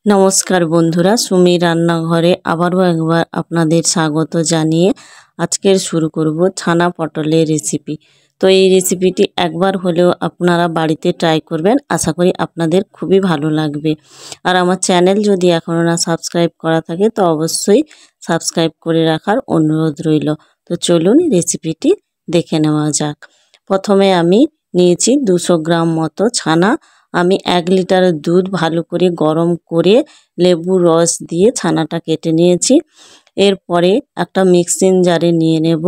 নমস্কার বন্ধুরা, সুমি রান্নাঘরে আবারও একবার আপনাদের স্বাগত জানিয়ে আজকের শুরু করব ছানা পটলের রেসিপি। তো এই রেসিপিটি একবার হলেও আপনারা বাড়িতে ট্রাই করবেন, আশা করি আপনাদের খুবই ভালো লাগবে। আর আমার চ্যানেল যদি এখনও না সাবস্ক্রাইব করা থাকে তো অবশ্যই সাবস্ক্রাইব করে রাখার অনুরোধ রইল। তো চলুন রেসিপিটি দেখে নেওয়া যাক। প্রথমে আমি নিয়েছি 200 গ্রাম মতো ছানা। আমি 1 লিটার দুধ ভালো করে গরম করে লেবু রস দিয়ে ছানাটা কেটে নিয়েছি। এরপরে একটা মিক্সিং জারে নিয়ে নেব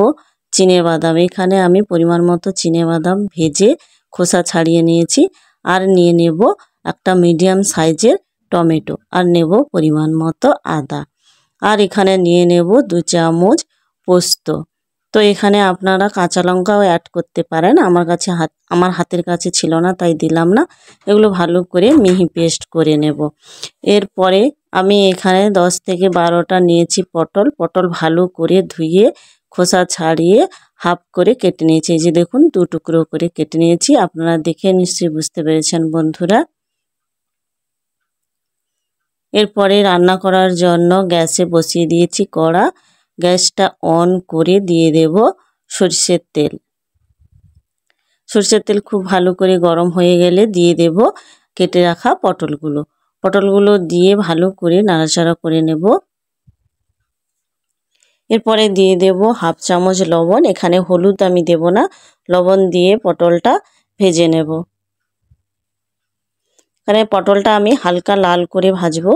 চিনেবাদাম। এখানে আমি পরিমাণ মতো চিনেবাদাম ভেজে খোসা ছাড়িয়ে নিয়েছি। আর নিয়ে নেব একটা মিডিয়াম সাইজের টমেটো, আর নেব পরিমাণ মতো আদা। আর এখানে নিয়ে নেব 2 চামচ পোস্ত। তো এখানে আপনারা কাঁচা লঙ্কাও অ্যাড করতে পারেন, আমার হাতের কাছে ছিল না তাই দিলাম না। এগুলো ভালো করে মিহি পেস্ট করে নেব। এরপরে আমি এখানে 10 থেকে 12টা নিয়েছি পটল। পটল ভালো করে ধুয়ে খোসা ছাড়িয়ে হাফ করে কেটে নিয়েছি। এই যে দেখুন 2 টুকরো করে কেটে নিয়েছি। আপনারা দেখে নিশ্চয়ই বুঝতে পেরেছেন বন্ধুরা। এরপরে রান্না করার জন্য গ্যাসে বসিয়ে দিয়েছি কড়া। গ্যাসটা অন করে দিয়ে দেব সরষের তেল। সরষের তেল খুব ভালো করে গরম হয়ে গেলে দিয়ে দেব কেটে রাখা পটলগুলো। পটলগুলো দিয়ে ভালো করে নাড়াচাড়া করে নেব। এরপরে দিয়ে দেব হাফ চামচ লবণ। এখানে হলুদ আমি দেব না, লবণ দিয়ে পটলটা ভেজে নেব। এখানে পটলটা আমি হালকা লাল করে ভাজবো।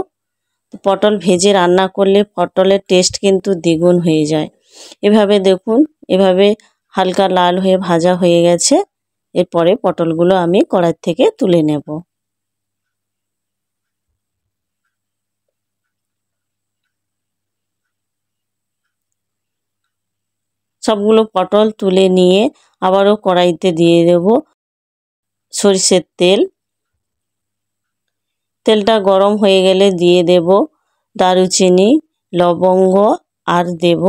পটল ভেজে রান্না করলে পটলের টেস্ট কিন্তু দ্বিগুণ হয়ে যায়। এভাবে দেখুন, এভাবে হালকা লাল হয়ে ভাজা হয়ে গেছে। এরপরে পটলগুলো আমি কড়াই থেকে তুলে নেব। সবগুলো পটল তুলে নিয়ে আবারও কড়াইতে দিয়ে দেব সরিষার তেল। তেলটা গরম হয়ে গেলে দিয়ে দেব দারুচিনি, লবঙ্গ, আর দেব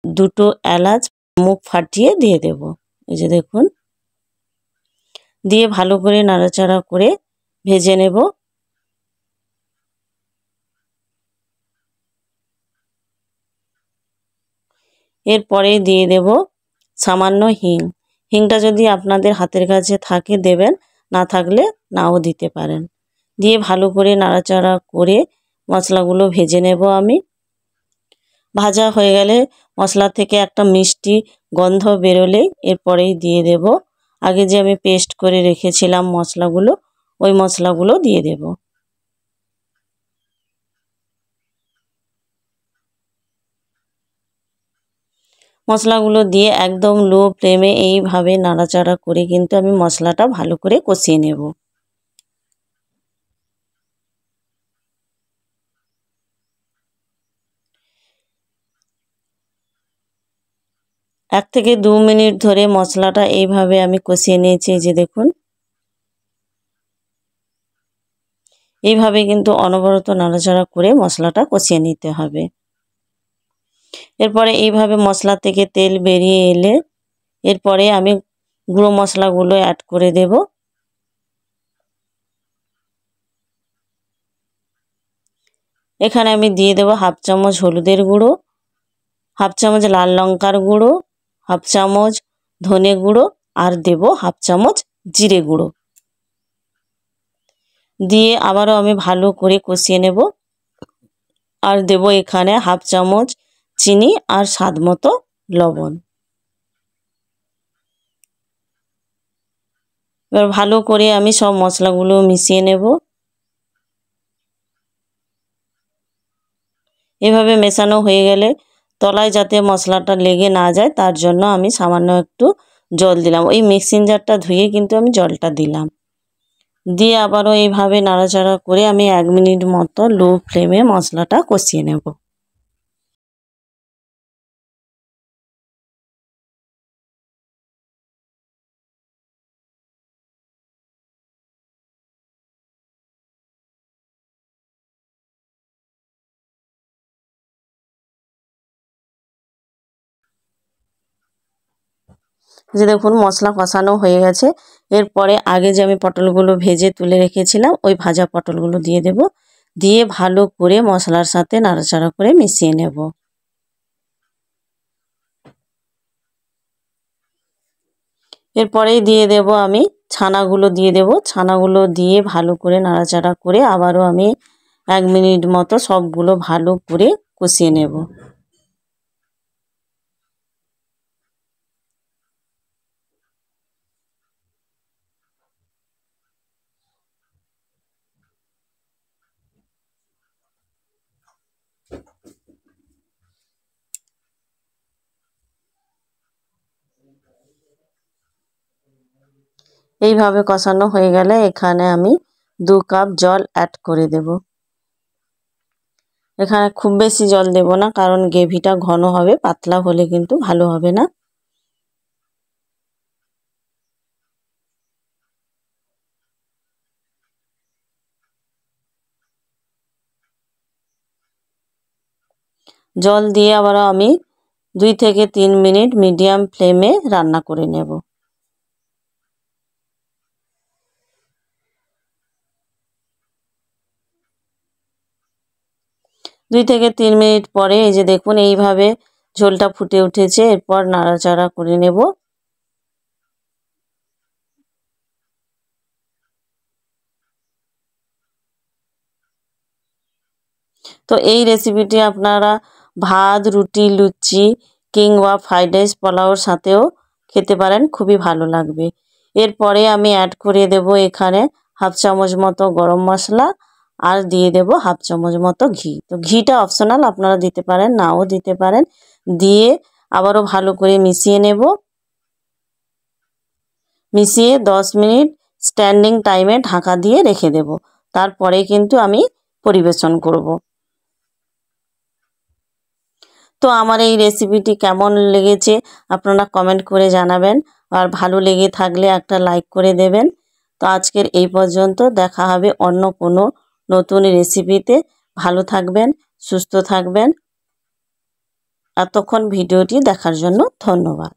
2টো এলাচ মুখ ফাটিয়ে দিয়ে দেব। এই যে দেখুন, দিয়ে ভালো করে নাড়াচাড়া করে ভেজে নেব। এরপরে দিয়ে দেব সামান্য হিং। হিংটা যদি আপনাদের হাতের কাছে থাকে দেবেন, না থাকলে নাও দিতে পারেন। দিয়ে ভালো করে নাড়াচাড়া করে মশলাগুলো ভেজে নেব আমি। ভাজা হয়ে গেলে মশলা থেকে একটা মিষ্টি গন্ধ বেরোলেই এরপরেই দিয়ে দেব আগে যে আমি পেস্ট করে রেখেছিলাম মশলাগুলো, ওই মশলাগুলো দিয়ে দেব। মশলাগুলো দিয়ে একদম লো ফ্লেমে এইভাবে নাড়াচাড়া করে কিন্তু আমি মশলাটা ভালো করে কষিয়ে নেব। 1 থেকে 2 মিনিট ধরে মশলাটা এইভাবে আমি কষিয়ে নিয়েছি। যে দেখুন, এইভাবে কিন্তু অনবরত নাড়াচাড়া করে মশলাটা কষিয়ে নিতে হবে। এরপরে এইভাবে মশলা থেকে তেল বেরিয়ে এলে এরপরে আমি গুঁড়ো মশলাগুলো অ্যাড করে দেব। এখানে আমি দিয়ে দেব হাফ চামচ হলুদের গুঁড়ো, হাফ চামচ লাল লঙ্কার গুঁড়ো, হাফ চামচ ধনে গুঁড়ো, আর দেব হাফ চামচ জিরে গুঁড়ো। দিয়ে আবারও আমি ভালো করে কষিয়ে নেব। আর দেব এখানে হাফ চামচ চিনি আর স্বাদ মতো লবণ। এবার ভালো করে আমি সব মশলাগুলো মিশিয়ে নেব। এভাবে মেশানো হয়ে গেলে তলায় যাতে মশলাটা লেগে না যায় তার জন্য আমি সামান্য একটু জল দিলাম। ওই মিক্সিং জারটা ধুয়ে কিন্তু আমি জলটা দিলাম। দিয়ে আবারও এইভাবে নাড়াচাড়া করে আমি 1 মিনিট মতো লো ফ্লেমে মশলাটা কষিয়ে নেব। যে দেখুন মশলা কষানো হয়ে গেছে। এরপরে আগে যে আমি পটলগুলো ভেজে তুলে রেখেছিলাম ওই ভাজা পটলগুলো দিয়ে দেব। দিয়ে ভালো করে মশলার সাথে নাড়াচাড়া করে মিশিয়ে নেব। এরপরেই দিয়ে দেব আমি ছানাগুলো দিয়ে দেব। ছানাগুলো দিয়ে ভালো করে নাড়াচাড়া করে আবারও আমি 1 মিনিট মতো সবগুলো ভালো করে কষিয়ে নেব। এইভাবে কষানো হয়ে গেলে এখানে আমি 2 কাপ জল অ্যাড করে দেব। এখানে খুব বেশি জল দেব না, কারণ গ্রেভিটা ঘন হবে, পাতলা হলে কিন্তু ভালো হবে না। জল দিয়ে আবার আমি 2 থেকে 3 মিনিট মিডিয়াম ফ্লেমে রান্না করে নেব। 2 থেকে 3 মিনিট পরে এই যে দেখুন এইভাবে ঝোলটা ফুটে উঠেছে। এরপর নাড়াচাড়া করে নেব। তো এই রেসিপিটি আপনারা ভাত, রুটি, লুচি কিংবা ফ্রাইড রাইস, পোলাওর সাথেও খেতে পারেন, খুবই ভালো লাগবে। এরপরে আমি অ্যাড করে দেব এখানে 1/2 চামচ মতো গরম মশলা আর দিয়ে দেব 1/2 চামচ মতো ঘি। তো ঘিটা অপশনাল, আপনারা দিতে পারেন নাও দিতে পারেন। দিয়ে আবারও ভালো করে মিশিয়ে নেব। মিশিয়ে 10 মিনিট স্ট্যান্ডিং টাইমে ঢাকা দিয়ে রেখে দেব। তারপরে কিন্তু আমি পরিবেশন করব। তো আমার এই রেসিপিটি কেমন লেগেছে আপনারা কমেন্ট করে জানাবেন, আর ভালো লেগে থাকলে একটা লাইক করে দেবেন। তো আজকের এই পর্যন্ত, দেখা হবে অন্য কোনো নতুন রেসিপিতে। ভালো থাকবেন, সুস্থ থাকবেন। এতক্ষণ ভিডিওটি দেখার জন্য ধন্যবাদ।